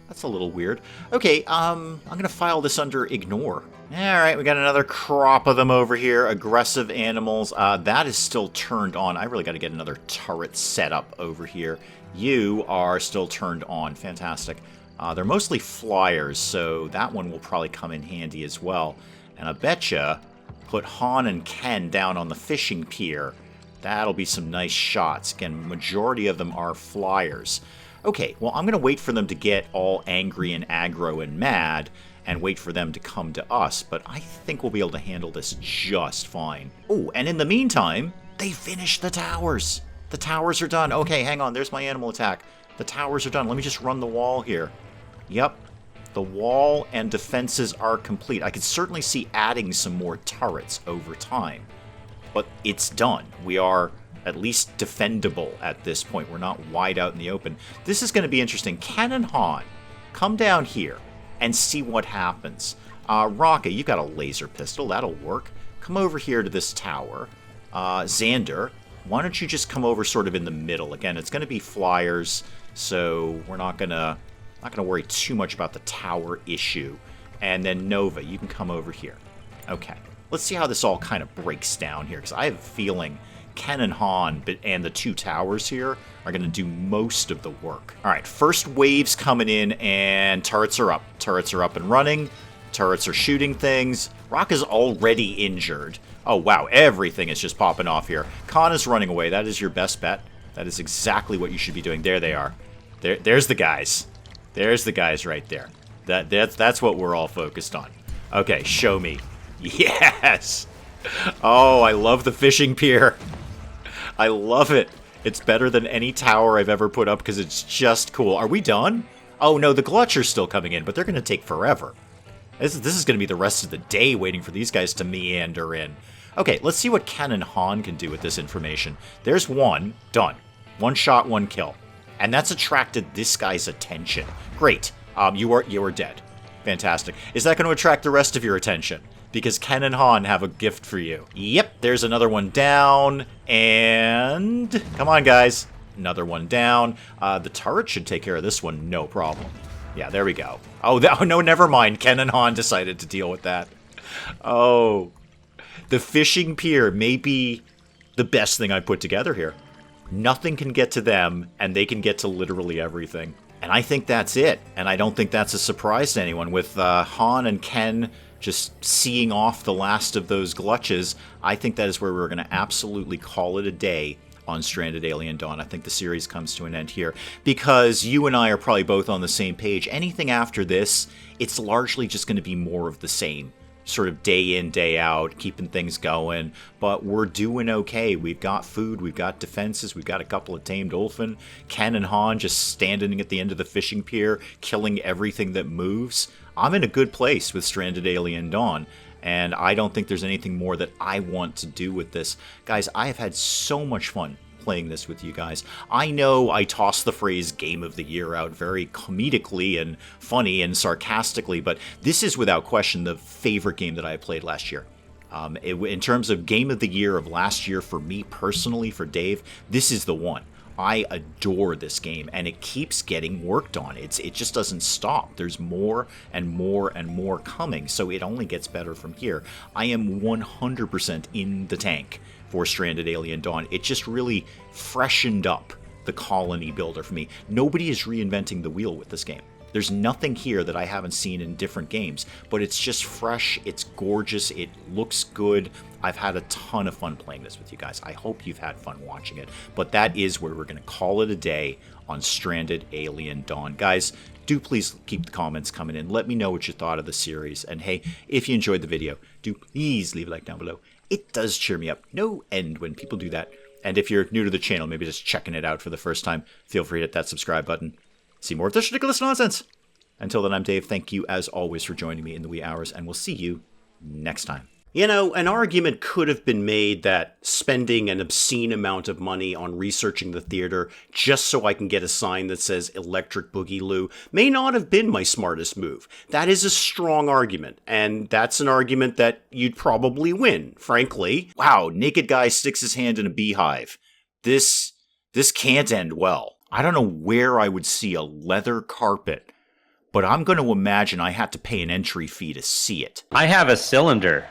That's a little weird. Okay, I'm going to file this under ignore. Alright, we got another crop of them over here. Aggressive animals. That is still turned on. I really got to get another turret set up over here. You are still turned on. Fantastic. They're mostly flyers, so that one will probably come in handy as well. And I betcha put Han and Ken down on the fishing pier. That'll be some nice shots. Again, majority of them are flyers. Okay, well, I'm going to wait for them to get all angry and aggro and mad and wait for them to come to us, but I think we'll be able to handle this just fine. Oh, and in the meantime, they finished the towers. The towers are done. Okay, hang on. There's my animal attack. The towers are done. Let me just run the wall here. Yep. The wall and defenses are complete. I could certainly see adding some more turrets over time, but it's done. We are at least defendable at this point. We're not wide out in the open. This is going to be interesting. Ken and Han, come down here and see what happens. Raka, you've got a laser pistol. That'll work. Come over here to this tower. Xander, why don't you just come over sort of in the middle? Again, it's going to be flyers, so we're not gonna worry too much about the tower issue. And then Nova, you can come over here. Okay, let's see how this all kind of breaks down here, because I have a feeling Ken and Han and the two towers here are going to do most of the work. All right, first wave's coming in, and turrets are up. Turrets are up and running. Turrets are shooting things. Rock is already injured. Oh, wow, everything is just popping off here. Khan is running away. That is your best bet. That is exactly what you should be doing. There they are. There's the guys. There's the guys right there. That's what we're all focused on. Okay, show me. Yes! Oh, I love the fishing pier. I love it. It's better than any tower I've ever put up because it's just cool. Are we done? Oh, no, the Glutcher's still coming in, but they're going to take forever. This is going to be the rest of the day waiting for these guys to meander in. Okay, let's see what Ken and Han can do with this information. There's one. Done. One shot, one kill. And that's attracted this guy's attention. Great. You are dead. Fantastic. Is that going to attract the rest of your attention? Because Ken and Han have a gift for you. Yep, there's another one down. And... come on, guys. Another one down. The turret should take care of this one, no problem. Yeah, there we go. Oh, no, never mind. Ken and Han decided to deal with that. Oh. The fishing pier may be the best thing I put together here. Nothing can get to them, and they can get to literally everything. And I think that's it. And I don't think that's a surprise to anyone. With Han and Ken just seeing off the last of those glutches, I think that is where we're going to absolutely call it a day on Stranded Alien Dawn. I think the series comes to an end here. Because you and I are probably both on the same page. Anything after this, it's largely just going to be more of the same. Sort of day in, day out, keeping things going. But we're doing okay. We've got food, we've got defenses, we've got a couple of tamed dolphin. Ken and Han just standing at the end of the fishing pier, killing everything that moves. I'm in a good place with Stranded Alien Dawn. And I don't think there's anything more that I want to do with this. Guys, I have had so much fun playing this with you guys. I know I tossed the phrase Game of the Year out very comedically and funny and sarcastically, but this is without question the favorite game that I played last year. In terms of Game of the Year of last year for me personally, for Dave, this is the one. I adore this game, and it keeps getting worked on. It just doesn't stop. There's more and more and more coming, so it only gets better from here. I am 100% in the tank for Stranded Alien Dawn. It just really freshened up the colony builder for me. Nobody is reinventing the wheel with this game. There's nothing here that I haven't seen in different games, but it's just fresh, it's gorgeous, it looks good. I've had a ton of fun playing this with you guys. I hope you've had fun watching it, but that is where we're going to call it a day on Stranded Alien Dawn. Guys, do please keep the comments coming in. Let me know what you thought of the series, and hey, if you enjoyed the video, do please leave a like down below. It does cheer me up no end when people do that. And if you're new to the channel, maybe just checking it out for the first time, feel free to hit that subscribe button. See more of this ridiculous nonsense. Until then, I'm Dave. Thank you, as always, for joining me in the wee hours, and we'll see you next time. You know, an argument could have been made that spending an obscene amount of money on researching the theater just so I can get a sign that says Electric Boogaloo may not have been my smartest move. That is a strong argument, and that's an argument that you'd probably win, frankly. Wow, naked guy sticks his hand in a beehive. This can't end well. I don't know where I would see a leather carpet, but I'm going to imagine I had to pay an entry fee to see it. I have a cylinder.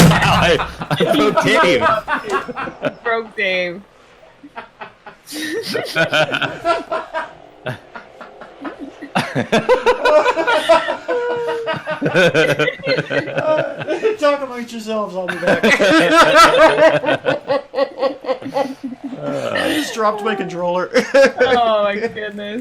I broke Dave. Broke Dave. Talk amongst yourselves, I'll be back. I just dropped my controller. Oh my goodness.